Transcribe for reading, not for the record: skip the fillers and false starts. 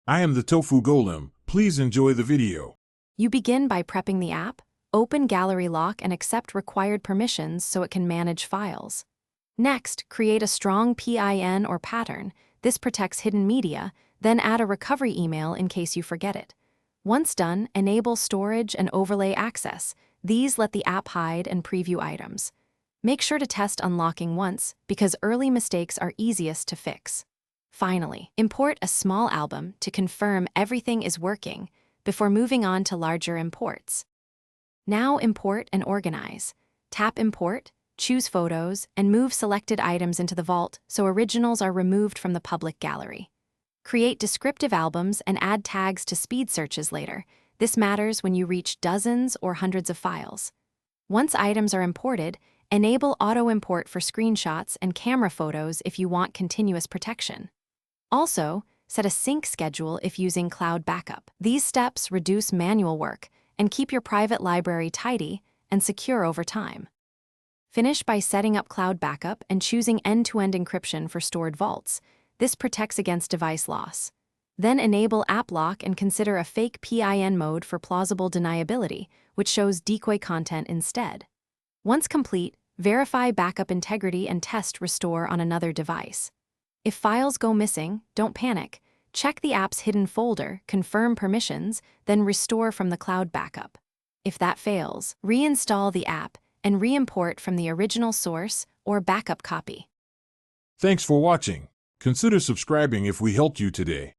I am the Tofu Golem. Please enjoy the video. You begin by prepping the app, open Gallery Lock and accept required permissions so it can manage files. Next, create a strong PIN or pattern. This protects hidden media, then add a recovery email in case you forget it. Once done, enable storage and overlay access. These let the app hide and preview items. Make sure to test unlocking once, because early mistakes are easiest to fix. Finally, import a small album to confirm everything is working before moving on to larger imports. Now import and organize. Tap Import, choose Photos, and move selected items into the vault so originals are removed from the public gallery. Create descriptive albums and add tags to speed searches later. This matters when you reach dozens or hundreds of files. Once items are imported, enable auto-import for screenshots and camera photos if you want continuous protection. Also, set a sync schedule if using cloud backup. These steps reduce manual work and keep your private library tidy and secure over time. Finish by setting up cloud backup and choosing end-to-end encryption for stored vaults. This protects against device loss. Then enable App Lock and consider a fake PIN mode for plausible deniability, which shows decoy content instead. Once complete, verify backup integrity and test restore on another device. If files go missing, don't panic. Check the app's hidden folder, confirm permissions, then restore from the cloud backup. If that fails, reinstall the app and re-import from the original source or backup copy. Thanks for watching. Consider subscribing if we helped you today.